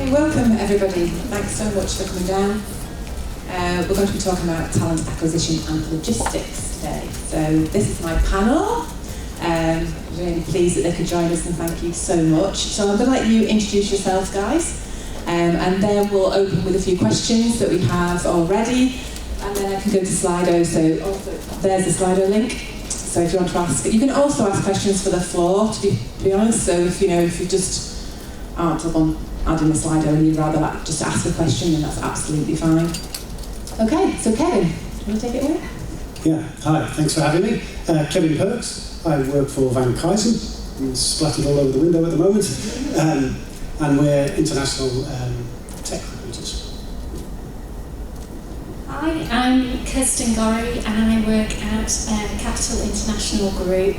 Hey, welcome everybody. Thanks so much for coming down. We're going to be talking about talent acquisition and logistics today. So this is my panel. Really pleased that they could join us, and thank you so much. So I'm going to let you introduce yourselves, guys, and then we'll open with a few questions that we have already, and then I can go to Slido. So there's the Slido link. So if you want to ask, you can also ask questions for the floor. To be honest, so if you just aren't on adding a Slido and you'd rather just ask a question, then that's absolutely fine. Okay, so Kevin, do you want to take it away? Yeah, hi, thanks for having me. Kevin Perks. I work for Van Kuysen. I'm splattered all over the window at the moment. And we're international tech recruiters. Hi, I'm Kirsten Gorry and I work at Capital International Group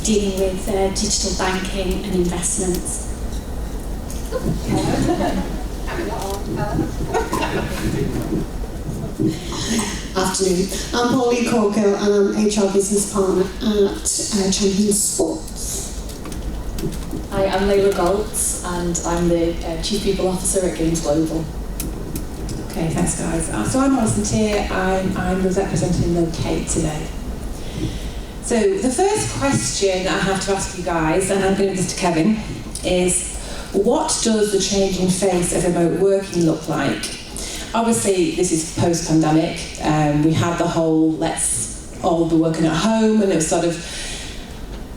dealing with digital banking and investments. Afternoon. I'm Pauline Corkill and I'm HR Business Partner at Champion Sports. Hi, I'm Layla Goltz and I'm the Chief People Officer at Games Global. Okay, thanks guys. So I'm Alison Tier, I'm representing Locate today. So the first question I have to ask you guys, and I'm going to give this to Kevin, is what does the changing face of remote working look like? Obviously, this is post-pandemic. We had the whole let's all be working at home, and it was sort of,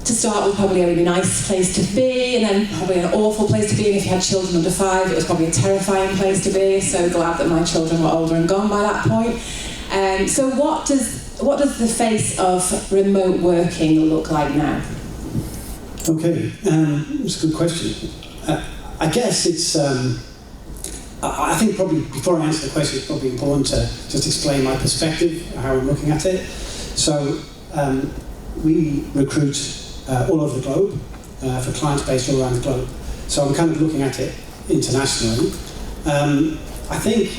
to start with, probably a really nice place to be, and then probably an awful place to be. And if you had children under 5, it was probably a terrifying place to be. So glad that my children were older and gone by that point. So what does the face of remote working look like now? Okay, it's a good question. I guess it's. I think probably before I answer the question, it's probably important to just explain my perspective, how I'm looking at it. So we recruit all over the globe for clients based all around the globe. So I'm kind of looking at it internationally. I think,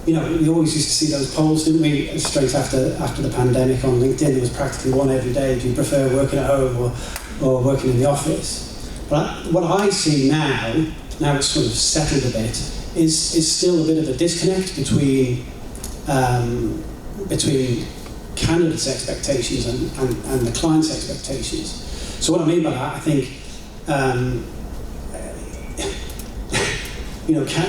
we always used to see those polls, didn't we, straight after the pandemic on LinkedIn. There was practically one every day. Do you prefer working at home or working in the office? But what I see now it's sort of settled a bit, is still a bit of a disconnect between candidates' expectations and the client's expectations. So what I mean by that, I think,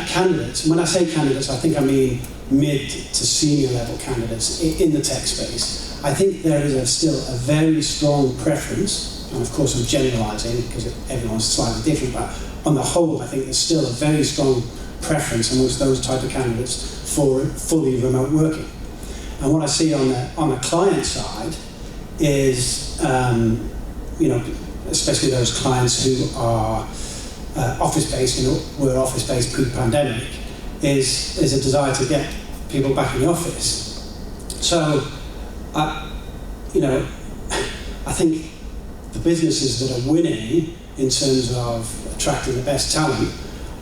candidates, when I say candidates, I think I mean mid to senior level candidates in the tech space. I think there is still a very strong preference, and of course I'm generalising because everyone's slightly different, but on the whole, I think there's still a very strong preference amongst those type of candidates for fully remote working. And what I see on the client side is, especially those clients who are office-based, were office-based pre-pandemic, is a desire to get people back in the office. So, I think the businesses that are winning in terms of attracting the best talent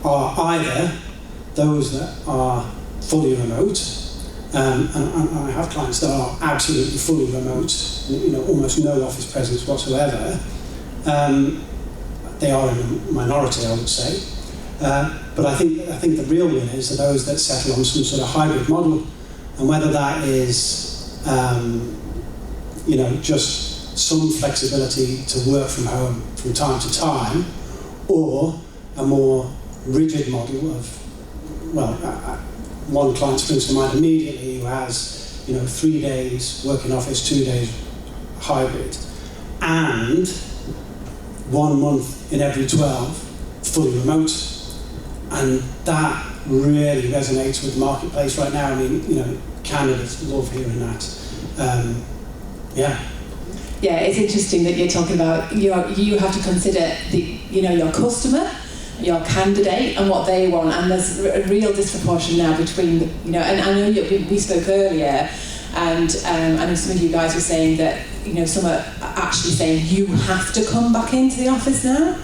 are either those that are fully remote, and I have clients that are absolutely fully remote, almost no office presence whatsoever. They are in a minority, I would say. But I think the real winners are those that settle on some sort of hybrid model, and whether that is just some flexibility to work from home from time to time, or a more rigid model of, one client springs to mind immediately who has, 3 days work in office, 2 days hybrid, and 1 month in every 12 fully remote. And that really resonates with the marketplace right now. I mean, candidates love hearing that. Yeah, it's interesting that you're talking about you have to consider your customer, your candidate, and what they want, and there's a real disproportion now between and I know we spoke earlier, and I know some of you guys were saying that some are actually saying you have to come back into the office now,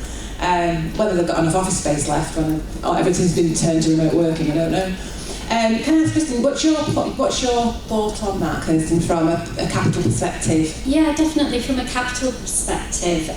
whether they've got enough office space left or everything's been turned to remote working, I don't know. Can I ask Kirsten, what's your thought on that, Kirsten, from a capital perspective? Yeah, definitely from a capital perspective,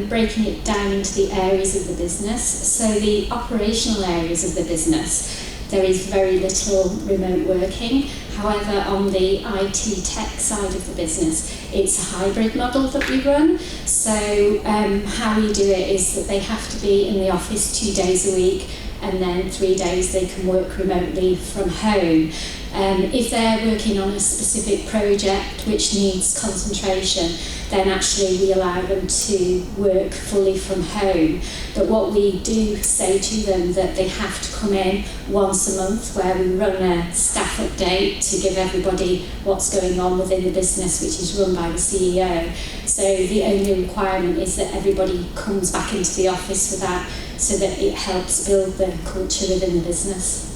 breaking it down into the areas of the business. So the operational areas of the business, there is very little remote working. However, on the IT tech side of the business, it's a hybrid model that we run. So how we do it is that they have to be in the office 2 days a week, and then 3 days they can work remotely from home. If they're working on a specific project which needs concentration, then actually we allow them to work fully from home. But what we do say to them that they have to come in once a month, where we run a staff update to give everybody what's going on within the business, which is run by the CEO. So the only requirement is that everybody comes back into the office for that, so that it helps build the culture within the business.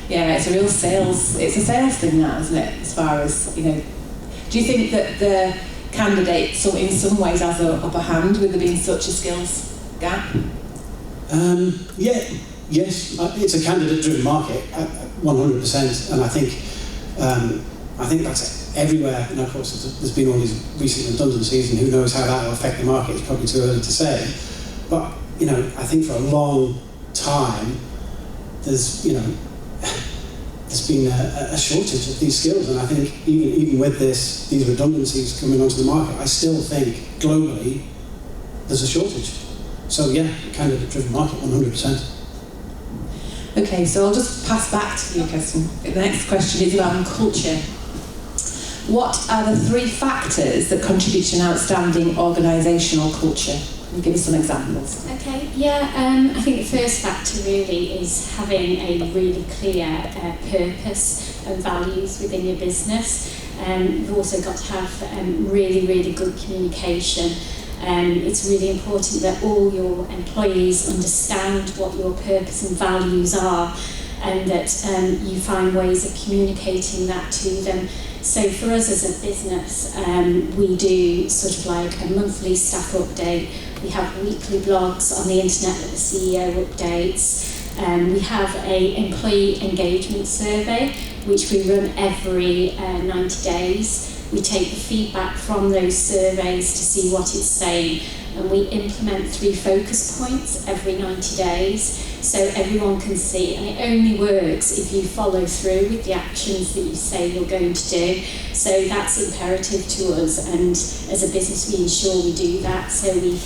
Yeah, it's a real sales thing now, isn't it? As far as, do you think that the candidate in some ways has an upper hand with there being such a skills gap? Yes, it's a candidate-driven market, 100%, and I think that's everywhere. And of course, there's been all these recent redundancies, and who knows how that will affect the market. It's probably too early to say, but I think for a long time, there's been a shortage of these skills, and I think even with these redundancies coming onto the market, I still think globally there's a shortage. So yeah, candidate-driven market, 100%. Okay, so I'll just pass back to you, Kirsten. The next question is about culture. What are the 3 factors that contribute to an outstanding organisational culture? Can you give us some examples? Okay, yeah, I think the first factor really is having a really clear purpose and values within your business. You've also got to have really, really good communication. It's really important that all your employees understand what your purpose and values are, and that you find ways of communicating that to them. So for us as a business, we do sort of like a monthly staff update. We have weekly blogs on the internet that the CEO updates. We have an employee engagement survey, which we run every 90 days. We take the feedback from those surveys to see what it's saying, and we implement 3 focus points every 90 days, so everyone can see, and it only works if you follow through with the actions that you say you're going to do. So that's imperative to us, and as a business we ensure we do that. So we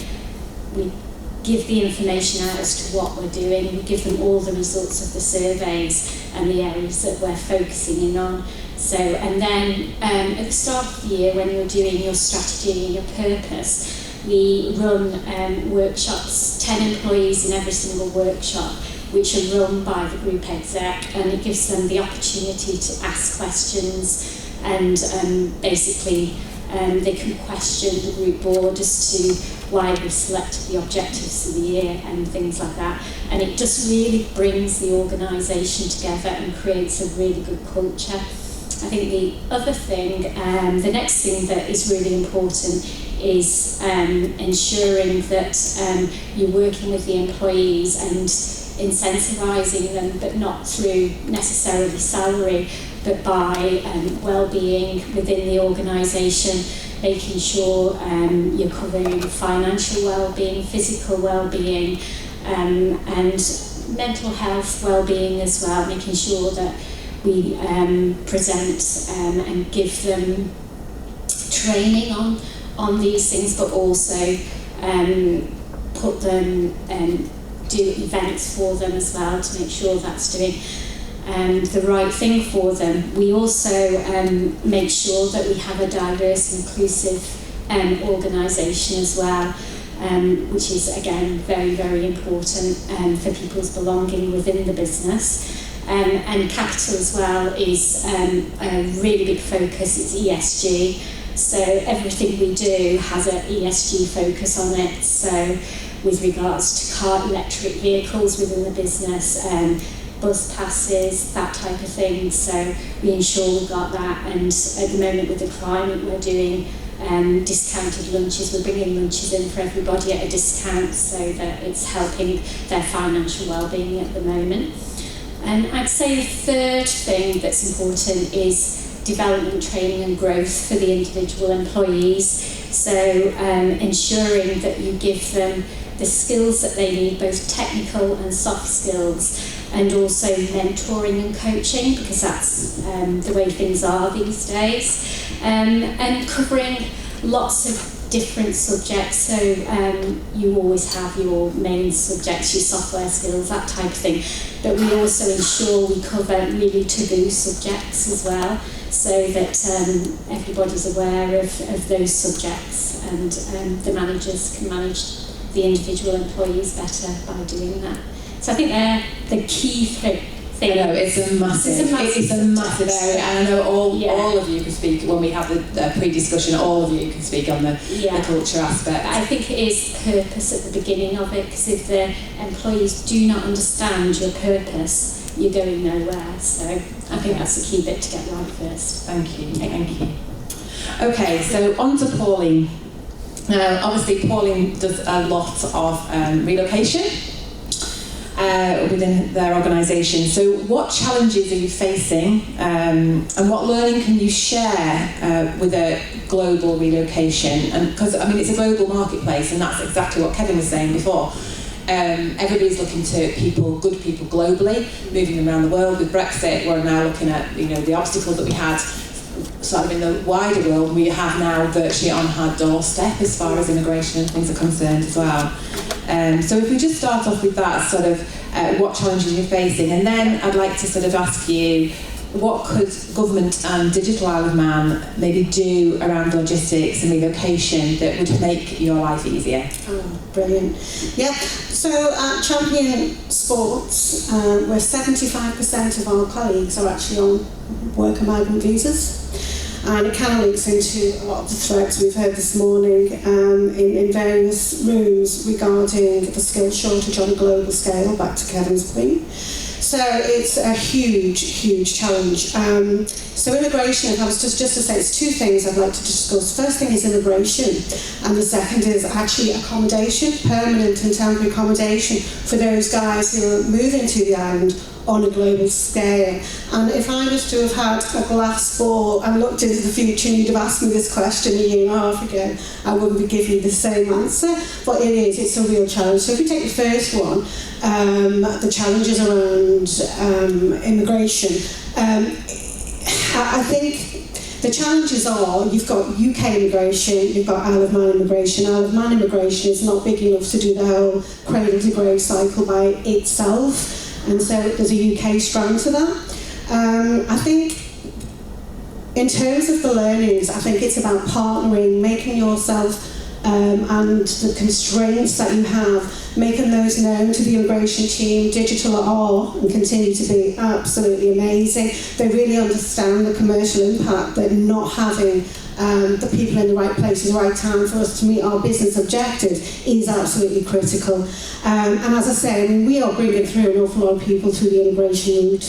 give the information out as to what we're doing. We give them all the results of the surveys and the areas that we're focusing in on. So, and then at the start of the year, when you're doing your strategy and your purpose, we run workshops, 10 employees in every single workshop, which are run by the group exec, and it gives them the opportunity to ask questions, and basically they can question the group board as to why we selected the objectives of the year and things like that. And it just really brings the organisation together and creates a really good culture. I think the other thing, the next thing that is really important is ensuring that you're working with the employees and incentivising them, but not through necessarily salary, but by well-being within the organisation, making sure you're covering financial well-being, physical well-being, and mental health well-being as well, making sure that we present and give them training on these things, but also put them do events for them as well to make sure that's doing the right thing for them. We also make sure that we have a diverse and inclusive organisation as well, which is again very, very important for people's belonging within the business. And capital as well is a really big focus. It's ESG, so everything we do has an ESG focus on it. So with regards to car electric vehicles within the business, bus passes, that type of thing. So we ensure we've got that, and at the moment with the climate we're doing discounted lunches. We're bringing lunches in for everybody at a discount so that it's helping their financial well-being at the moment. And I'd say the third thing that's important is development, training and growth for the individual employees. So ensuring that you give them the skills that they need, both technical and soft skills, and also mentoring and coaching, because that's the way things are these days. And covering lots of different subjects, so you always have your main subjects, your software skills, that type of thing, but we also ensure we cover really taboo subjects as well, so that everybody's aware of those subjects, and the managers can manage the individual employees better by doing that. So I think they're the key thing. I know, it's a massive area, and I know all of you can speak when we have the pre-discussion. All of you can speak on the culture aspect. I think it is purpose at the beginning of it, because if the employees do not understand your purpose, you're going nowhere. So I think that's the key bit to get right first. Thank you. Okay, so on to Pauline. Now, obviously, Pauline does a lot of relocation within their organisation. So what challenges are you facing, and what learning can you share with a global relocation? And because, I mean, it's a global marketplace, and that's exactly what Kevin was saying before. Everybody's looking to good people globally, moving them around the world. With Brexit, we're now looking at, the obstacles that we had sort of in the wider world, we have now virtually on our doorstep as far as immigration and things are concerned as well. So if we just start off with that sort of what challenges you're facing, and then I'd like to sort of ask you, what could government and Digital Isle of Man maybe do around logistics and relocation that would make your life easier? Oh, brilliant. Yeah, so at Champion Sports, where 75% of our colleagues are actually on worker migrant visas. And it kind of links into a lot of the threats we've heard this morning in various rooms regarding the skills shortage on a global scale, back to Kevin's point. So it's a huge, huge challenge. So immigration, if I was just to say, it's two things I'd like to discuss. First thing is immigration, and the second is actually accommodation, permanent and temporary accommodation for those guys who are moving to the island on a global scale. And if I was to have had a glass ball and looked into the future and you'd have asked me this question a year and a half ago, I wouldn't be giving you the same answer, but it's a real challenge. So if we take the first one, the challenges around immigration, I think the challenges are, you've got UK immigration, you've got Isle of Man immigration. Isle of Man immigration is not big enough to do the whole cradle to grave cycle by itself. And so there's a UK strand to that. I think in terms of the learnings, I think it's about partnering, making yourself and the constraints that you have, making those known to the immigration team. Digital are and continue to be absolutely amazing. They really understand the commercial impact that not having the people in the right place at the right time for us to meet our business objective is absolutely critical. And as I say, we are bringing through an awful lot of people through the immigration route.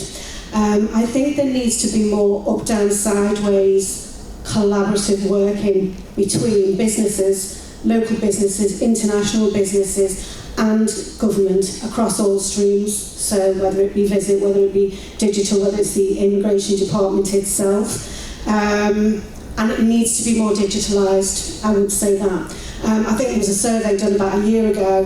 I think there needs to be more up, down, sideways collaborative working between businesses, local businesses, international businesses and government across all streams. So whether it be visit, whether it be digital, whether it's the immigration department itself. And it needs to be more digitalised, I would say that. I think there was a survey done about a year ago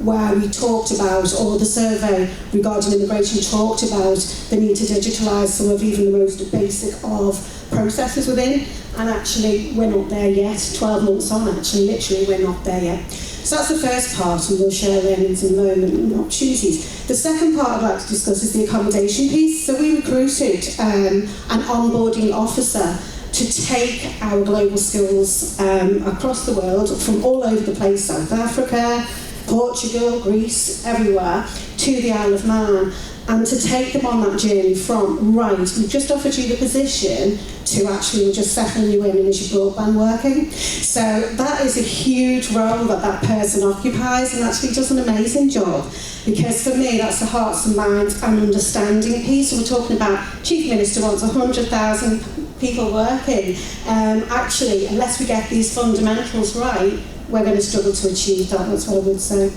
where we talked about, or the survey regarding immigration talked about the need to digitalise some of even the most basic of processes within, and actually we're not there yet. 12 months on, actually, literally we're not there yet. So that's the first part, and we'll share learnings in a moment and opportunities. The second part I'd like to discuss is the accommodation piece. So we recruited an onboarding officer to take our global skills across the world, from all over the place, South Africa, Portugal, Greece, everywhere, to the Isle of Man, and to take them on that journey from, right, we've just offered you the position, to actually we're just settling you in and is your broadband working? So that is a huge role that that person occupies, and actually does an amazing job, because for me that's the hearts and minds and understanding piece. So we're talking about Chief Minister wants 100,000 people working. Actually, unless we get these fundamentals right, we're going to struggle to achieve that. That's what I would say.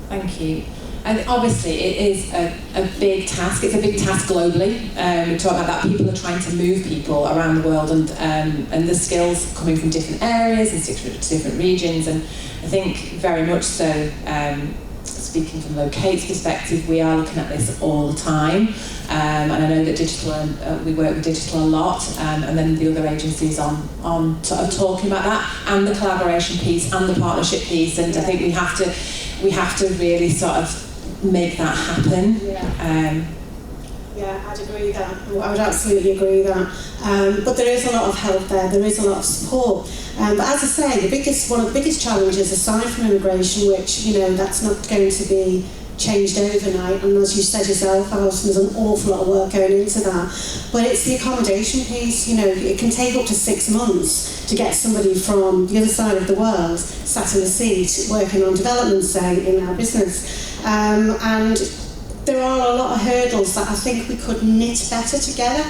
Thank you. And obviously it is a big task. It's a big task globally. We talk about that. People are trying to move people around the world, and the skills coming from different areas and different regions. And I think very much so, speaking from Locate's perspective, we are looking at this all the time. And I know that we work with digital a lot, and then the other agencies on sort of talking about that, and the collaboration piece and the partnership piece. And I think we have to really sort of make that happen. Yeah, I'd agree with that. I would absolutely agree with that. But there is a lot of help there. There is a lot of support. But as I say, one of the biggest challenges, aside from immigration, which that's not going to be changed overnight, and as you said yourself, Alison, there's an awful lot of work going into that. But it's the accommodation piece. It can take up to 6 months to get somebody from the other side of the world sat in a seat working on development, say, in our business. And there are a lot of hurdles that I think we could knit better together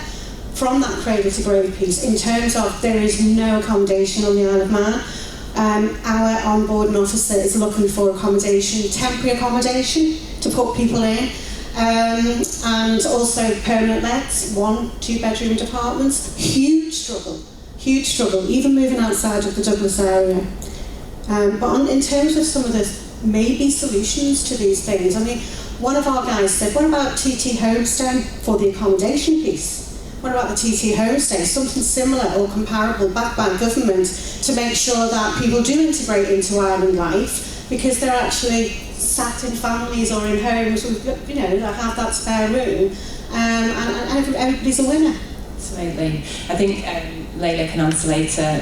from that cradle to grave piece, in terms of there is no accommodation on the Isle of Man. Our onboarding officer is looking for accommodation, temporary accommodation to put people in, and also permanent lets, 1-2 bedroom apartments. Huge struggle, even moving outside of the Douglas area. But in terms of some of the maybe solutions to these things, I mean, one of our guys said, what about TT Homestay for the accommodation piece? What about the TT Homestay? Something similar or comparable backed by government to make sure that people do integrate into island life, because they're actually sat in families or in homes with, that have that spare room, and everybody's a winner. Absolutely. I think Layla can answer later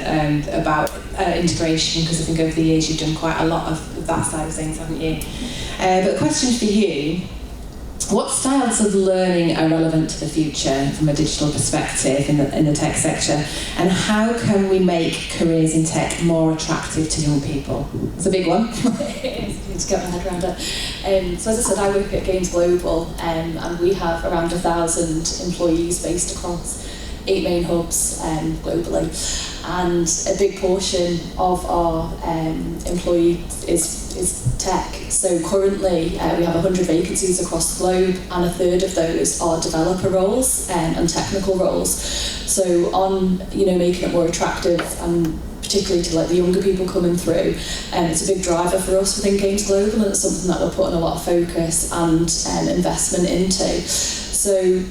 about integration, because I think over the years you've done quite a lot of that side of things, haven't you? But a question for you: what styles of learning are relevant to the future from a digital perspective in the tech sector, and how can we make careers in tech more attractive to young people? It's a big one. It is, I need to get my head around it. So as I said, I work at Games Global, and we have around 1,000 employees based across 8 main hubs globally, and a big portion of our employees is tech. So currently we have 100 vacancies across the globe, and 1/3 of those are developer roles and technical roles. So on making it more attractive, and particularly to the younger people coming through, it's a big driver for us within Games Global, and it's something that we're putting a lot of focus and investment into. So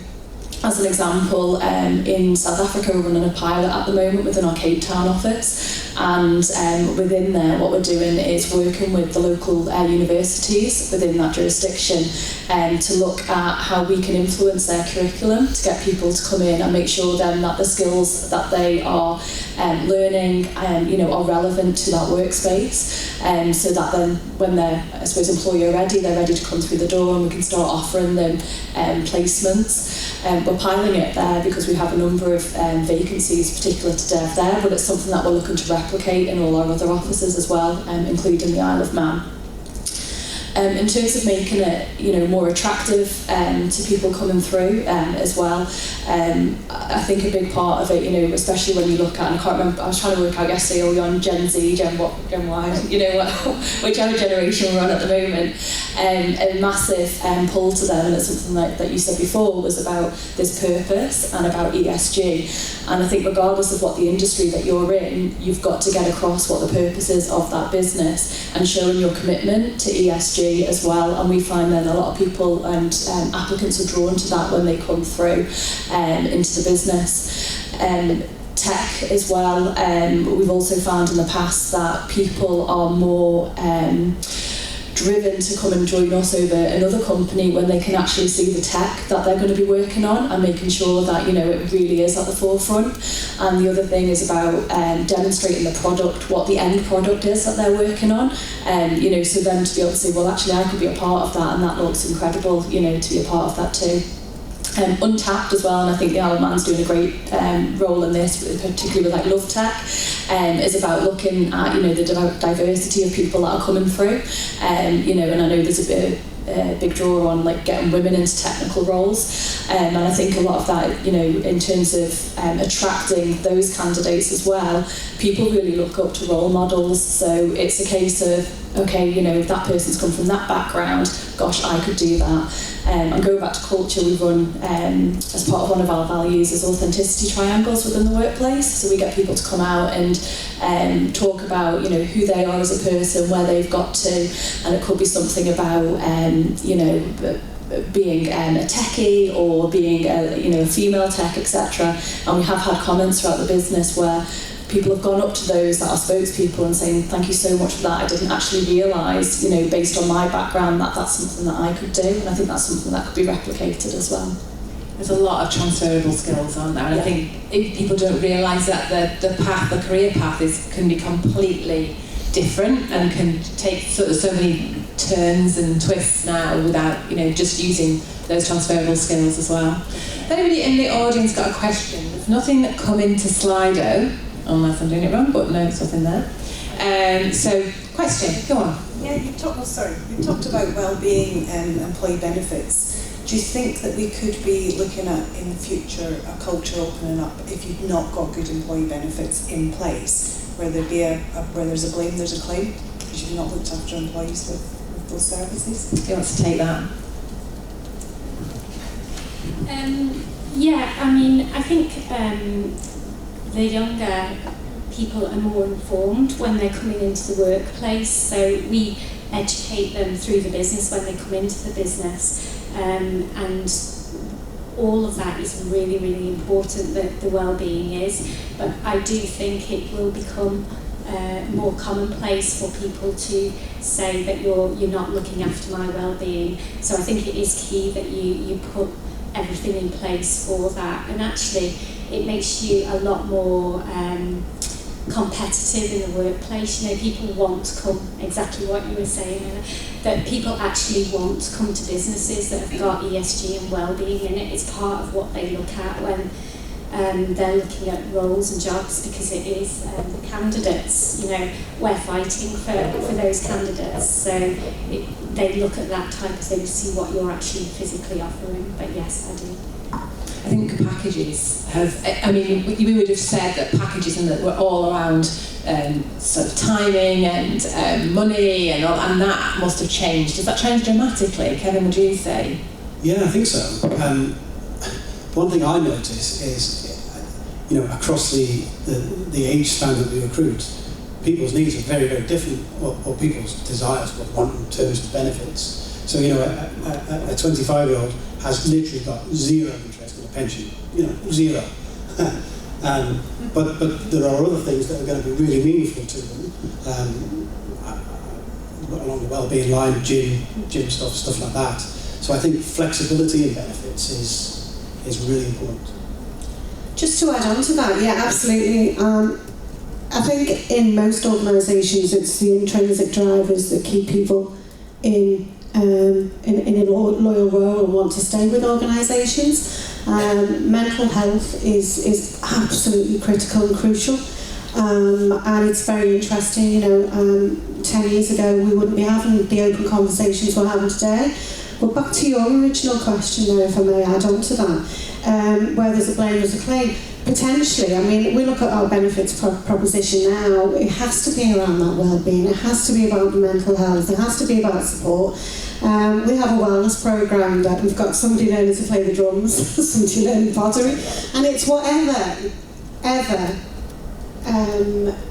as an example, in South Africa we're running a pilot at the moment within our Cape Town office, and within there what we're doing is working with the local universities within that jurisdiction to look at how we can influence their curriculum to get people to come in and make sure then that the skills that they are learning are relevant to that workspace, so that then when they're, I suppose, employer ready, they're ready to come through the door, and we can start offering them placements. We're piloting it there because we have a number of vacancies particular to dev there, but it's something that we're looking to replicate in all our other offices as well, including the Isle of Man. In terms of making it more attractive to people coming through as well, I think a big part of it, especially when you look at, and I can't remember, I was trying to work out yesterday, are we on Gen Z, Gen Y, whichever generation we're on at the moment, a massive pull to them, and it's something that you said before was about this purpose and about ESG. And I think regardless of what the industry that you're in, you've got to get across what the purpose is of that business and showing your commitment to ESG as well. And we find then a lot of people and applicants are drawn to that when they come through into the business. Tech as well, we've also found in the past that people are more driven to come and join us over another company when they can actually see the tech that they're going to be working on, and making sure that it really is at the forefront. And the other thing is about demonstrating the product, what the end product is that they're working on, so then to be able to say, well, actually I could be a part of that, and that looks incredible, to be a part of that too. Untapped as well, and I think the Isle of Man's doing a great role in this, particularly with Love Tech, is about looking at the diversity of people that are coming through, and I know there's a big draw on like getting women into technical roles, and I think a lot of that, you know, in terms of attracting those candidates as well, people really look up to role models. So it's a case of, okay, you know, if that person's come from that background, gosh, I could do that. And going back to culture, we run, as part of one of our values, is authenticity triangles within the workplace. So we get people to come out and talk about, you know, who they are as a person, where they've got to, and it could be something about, you know, being a techie or being a female tech, etc. And we have had comments throughout the business where people have gone up to those that are spokespeople and saying, thank you so much for that. I didn't actually realise, you know, based on my background, that that's something that I could do. And I think that's something that could be replicated as well. There's a lot of transferable skills, aren't there? And I think if people don't realise that the career path can be completely different and can take sort of so many turns and twists now without, you know, just using those transferable skills as well. If anybody in the audience got a question, there's nothing that come into Slido, unless I'm doing it wrong, but no, there's nothing there. So, question, go on. Yeah, you talked about well-being and employee benefits. Do you think that we could be looking at in the future a culture opening up if you've not got good employee benefits in place, where there'd be where there's a blame, there's a claim, because you've not looked after employees with those services? Who wants to take that? Yeah, I mean, I think the younger people are more informed when they're coming into the workplace, so we educate them through the business when they come into the business, and all of that is really, really important, that the well-being is, but I do think it will become more commonplace for people to say that you're not looking after my well-being. So I think it is key that you put everything in place for that, and actually it makes you a lot more competitive in the workplace. You know, people want to come, exactly what you were saying, that people actually want to come to businesses that have got ESG and well-being in it. It's part of what they look at when they're looking at roles and jobs, because it is the candidates, you know, we're fighting for those candidates, so they look at that type of thing to see what you're actually physically offering. But yes, I do. I think packages have, I mean, we would have said that packages and that were all around sort of timing and money and all, and that must have changed. Has that changed dramatically? Kevin, would you say? Yeah, I think so. One thing I notice is, you know, across the age span that we recruit, people's needs are very, very different, or people's desires, what want in terms of benefits. So, you know, a 25-year-old has literally got zero interest in a pension, you know, zero. But there are other things that are going to be really meaningful to them, along the well-being line, gym stuff like that. So I think flexibility in benefits is really important. Just to add on to that, yeah, absolutely. I think in most organisations it's the intrinsic drivers that keep people in a loyal role and want to stay with organisations. Mental health is absolutely critical and crucial, and it's very interesting. You know, 10 years ago we wouldn't be having the open conversations we're having today. But back to your original question there, if I may add on to that, where there's a blame, there's a claim. Potentially, I mean, we look at our benefits proposition now, it has to be around that well-being, it has to be about the mental health, it has to be about support. We have a wellness programme that we've got somebody learning to play the drums, somebody learning pottery, and it's whatever,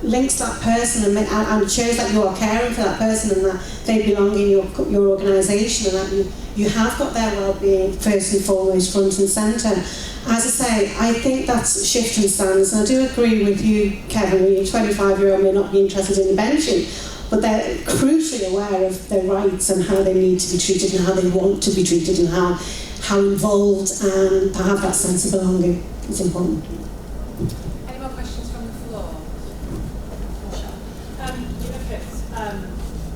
links that person and shows that you are caring for that person and that they belong in your organisation, and that you have got their well-being first and foremost, front and centre. As I say, I think that's shifting standards, and I do agree with you, Kevin, your 25-year-old may not be interested in the pension, but they're crucially aware of their rights and how they need to be treated and how they want to be treated and how involved and to have that sense of belonging is important. Any more questions from the floor? You look at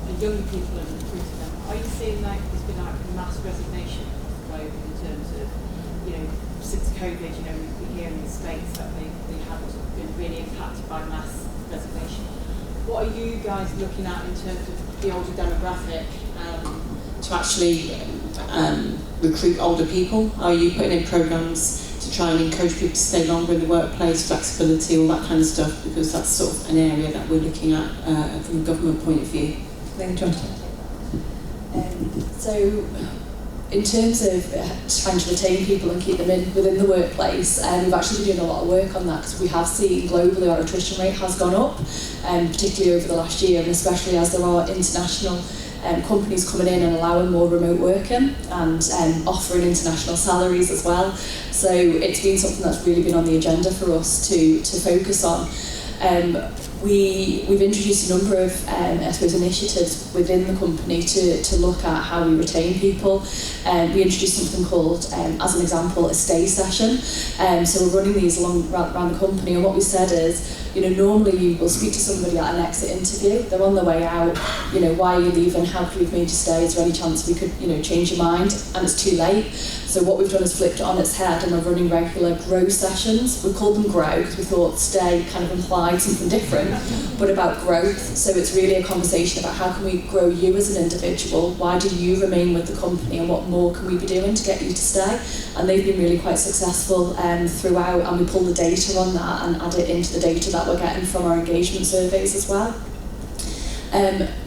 the young people and recruiting them. Are you seeing like there's been like mass resignation in terms of, you know, since COVID, you know, we hear in the States that they have been really impacted by mass resignation. What are you guys looking at in terms of the older demographic to actually recruit older people? Are you putting in programs to try and encourage people to stay longer in the workplace, flexibility, all that kind of stuff? Because that's sort of an area that we're looking at from a government point of view. So, in terms of trying to retain people and keep them within the workplace, we've actually been doing a lot of work on that, because we have seen globally our attrition rate has gone up, particularly over the last year, and especially as there are international companies coming in and allowing more remote working and offering international salaries as well. So it's been something that's really been on the agenda for us to focus on. We've introduced a number of I suppose initiatives within the company to look at how we retain people. We introduced something called, as an example, a stay session. So we're running these around the company, and what we said is, normally you will speak to somebody at an exit interview, they're on their way out, why are you leaving, how could we have made you stay, is there any chance we could, change your mind, and it's too late. So what we've done is flipped it on its head, and we're running regular grow sessions. We called them grow because we thought stay kind of implied something different, but about growth. So it's really a conversation about how can we grow you as an individual, why do you remain with the company, and what more can we be doing to get you to stay. And they've been really quite successful throughout, and we pull the data on that and add it into the data that we're getting from our engagement surveys as well.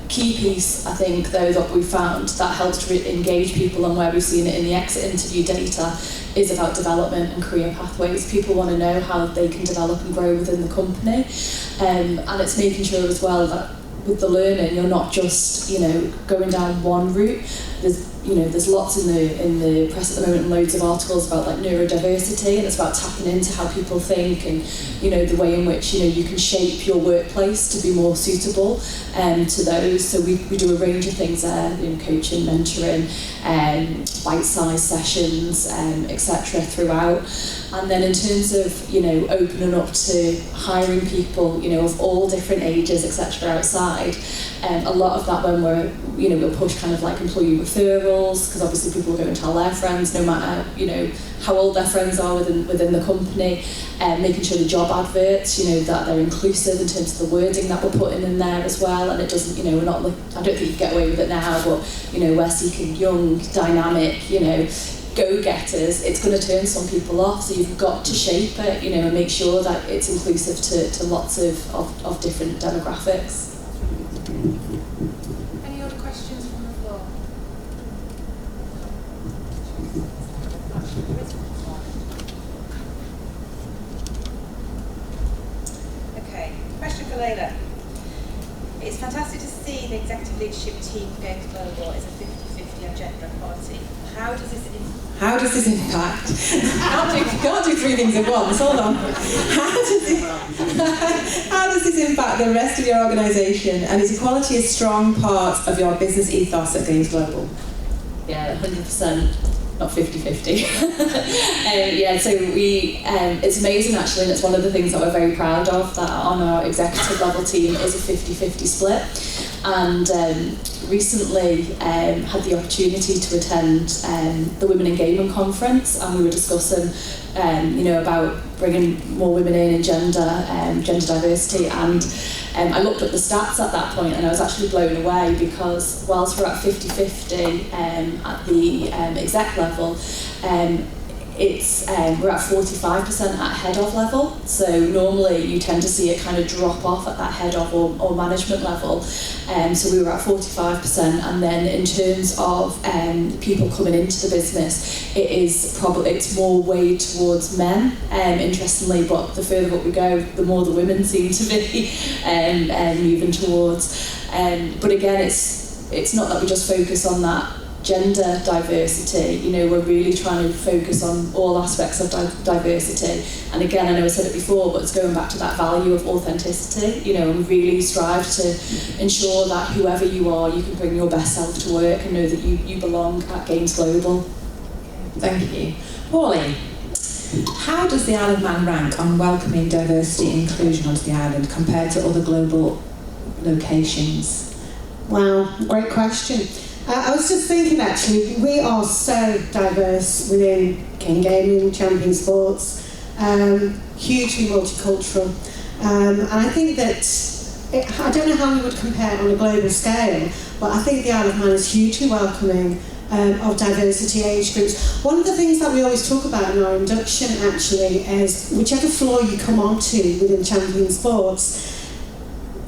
Key piece, I think, though, that we found that helps to engage people, and where we've seen it in the exit interview data, is about development and career pathways. People want to know how they can develop and grow within the company, and it's making sure as well that with the learning, you're not just going down one route. There's lots in the press at the moment, and loads of articles about like neurodiversity, and it's about tapping into how people think, and the way in which you can shape your workplace to be more suitable to those. So we do a range of things there, coaching, mentoring, bite-sized sessions, etc. throughout. And then in terms of opening up to hiring people of all different ages, etc. outside, a lot of that when we'll push kind of like employee referrals, because obviously people will go and tell their friends, no matter how old their friends are within the company, making sure the job adverts that they're inclusive in terms of the wording that we're putting in there as well, and it doesn't we're not I don't think you get away with it now, but we're seeking young, dynamic go-getters. It's going to turn some people off, so you've got to shape it and make sure that it's inclusive to lots of different demographics. Any other questions from the floor? Okay, question for Layla. It's fantastic to see the executive leadership team for Games Global is a 50-50 on gender equality. How does this impact? Can't do three things at once. Hold on. How does this impact the rest of your organisation, and is equality a strong part of your business ethos at Games Global? Yeah, 100%, not 50-50. So it's amazing actually, and it's one of the things that we're very proud of, that on our executive level team is a 50-50 split. And recently had the opportunity to attend the Women in Gaming conference, and we were discussing about bringing more women in gender diversity, and I looked at the stats at that point, and I was actually blown away, because whilst we're at 50-50 at the exec level, we're at 45% at head of level. So normally you tend to see it kind of drop off at that head of or management level. So we were at 45%, and then in terms of people coming into the business, it's more weighed towards men, interestingly, but the further up we go, the more the women seem to be moving towards. But again, it's not that we just focus on that gender diversity, we're really trying to focus on all aspects of diversity. And again, I know I said it before, but it's going back to that value of authenticity, and we really strive to ensure that whoever you are, you can bring your best self to work and know that you belong at Games Global. Thank you. Pauline, how does the Isle of Man rank on welcoming diversity and inclusion onto the island compared to other global locations? Wow, great question. I was just thinking, actually, we are so diverse within King Gaming, Champion Sports, hugely multicultural. And I think that I don't know how we would compare it on a global scale, but I think the Isle of Man is hugely welcoming of diversity age groups. One of the things that we always talk about in our induction actually is whichever floor you come onto within Champion Sports,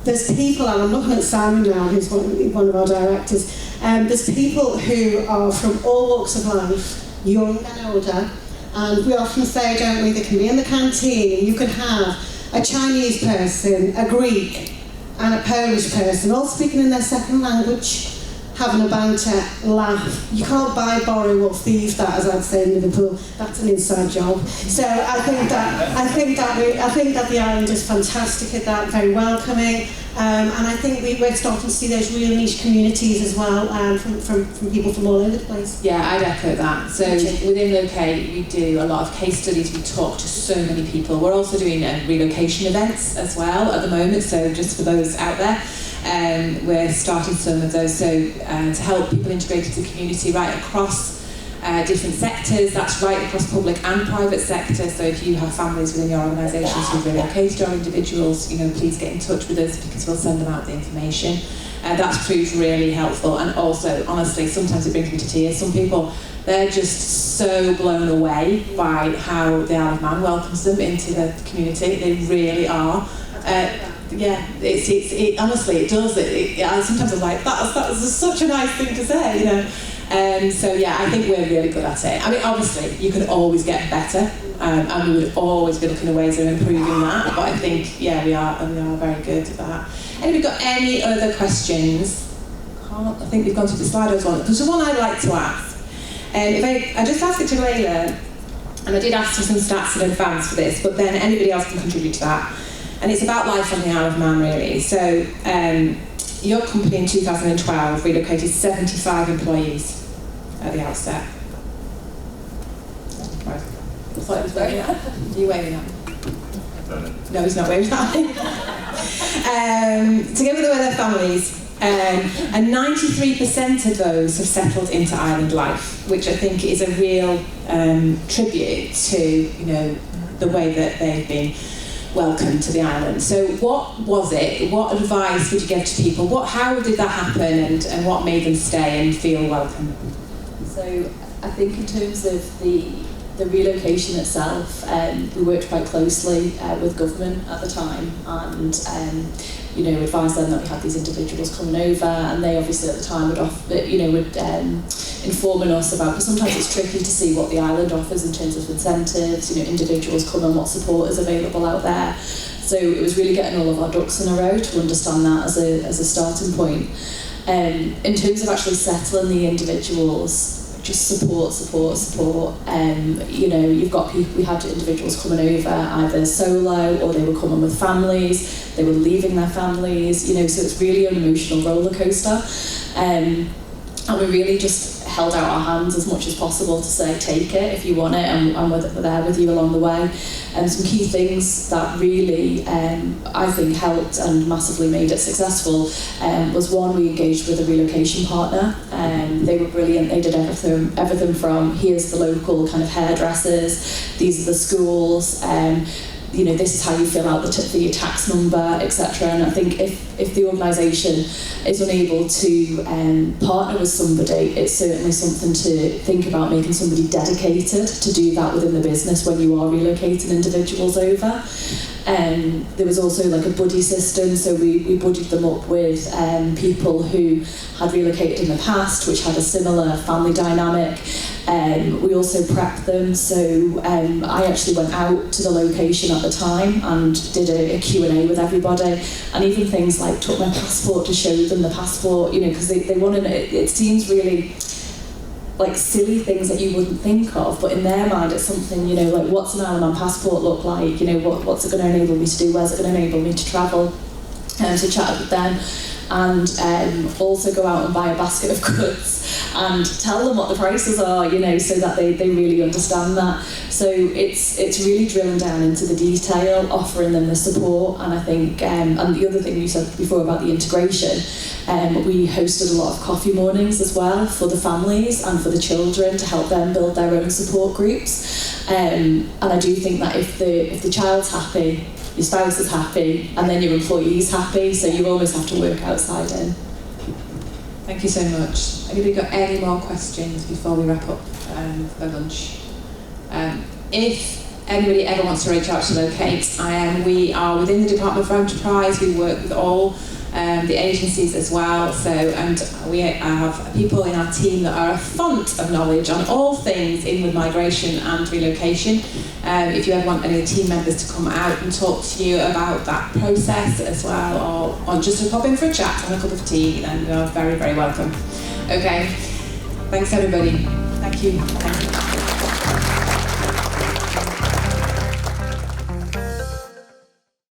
there's people, and I'm looking at Simon now, who's one of our directors, there's people who are from all walks of life, young and older, and we often say, don't we, they can be in the canteen, and you can have a Chinese person, a Greek, and a Polish person, all speaking in their second language, having a banter, laugh. You can't buy, borrow, or thieve that, as I'd say in Liverpool. That's an inside job. So I think that the island is fantastic at that, very welcoming, and I think we're starting to see those real niche communities as well, from people from all over the place. Yeah, I'd echo that. So within Locate, we do a lot of case studies. We talk to so many people. We're also doing relocation events as well at the moment. So just for those out there. We're starting some of those, so to help people integrate into the community right across different sectors. That's right across public and private sector. So if you have families within your organisations who've relocated or individuals, please get in touch with us because we'll send them out the information. That's proved really helpful, and also, honestly, sometimes it brings me to tears. Some people, they're just so blown away by how the Isle of Man welcomes them into the community. They really are. Yeah, it honestly, it does. Sometimes I'm like, that's such a nice thing to say, So yeah, I think we're really good at it. I mean, obviously, you can always get better, and we would always be looking at ways of improving that. But I think, yeah, we are very good at that. Anybody got any other questions? I think we've gone through the Slido's one. There's one I'd like to ask. If I just ask it to Layla, and I did ask for some stats in advance for this, but then anybody else can contribute to that. And it's about life on the Isle of Man, really. So, your company in 2012 relocated 75 employees at the outset. Right. I thought he was waving at. Are you waving at? No, he's not waving at. Together with their families, and 93% of those have settled into island life, which I think is a real tribute to the way that they've been welcome to the island. So what was it? What advice would you give to people? How did that happen, and what made them stay and feel welcome? So I think in terms of the relocation itself, we worked quite closely with government at the time, and advised them that we had these individuals coming over, and they obviously at the time would informing us about, because sometimes it's tricky to see what the island offers in terms of incentives, individuals come and what support is available out there. So it was really getting all of our ducks in a row to understand that as a starting point. In terms of actually settling the individuals, just support. You've got people, we had individuals coming over either solo or they were coming with families, they were leaving their families, so it's really an emotional roller coaster. And we really just held out our hands as much as possible to say, take it if you want it, and we're there with you along the way. And some key things that really, I think, helped and massively made it successful was, one, we engaged with a relocation partner. They were brilliant. They did everything from, here's the local kind of hairdressers, these are the schools, this is how you fill out for your tax number, etc. And I think if the organisation is unable to partner with somebody, it's certainly something to think about, making somebody dedicated to do that within the business when you are relocating individuals over. There was also like a buddy system, so we buddied them up with people who had relocated in the past, which had a similar family dynamic. We also prepped them, so I actually went out to the location at the time and did a Q&A with everybody, and even things like took my passport to show them the passport, because they wanted it seems really like silly things that you wouldn't think of, but in their mind it's something, like what's an Isle of Man passport look like, what's it going to enable me to do, where's it going to enable me to travel, so chatted with them, and also go out and buy a basket of goods and tell them what the prices are, so that they really understand that. So it's really drilling down into the detail, offering them the support, and I think, and the other thing you said before about the integration, we hosted a lot of coffee mornings as well for the families and for the children to help them build their own support groups. And I do think that if the child's happy, your spouse is happy, and then your employee's happy, so you almost have to work outside in. Thank you so much. Have you got any more questions before we wrap up for lunch? If anybody ever wants to reach out to Locate, we are within the Department for Enterprise. We work with all the agencies as well. So, and we have people in our team that are a font of knowledge on all things inward migration and relocation. If you ever want any team members to come out and talk to you about that process as well, or just to pop in for a chat and a cup of tea, then you're very, very welcome. Okay, thanks everybody. Thank you. Thank you.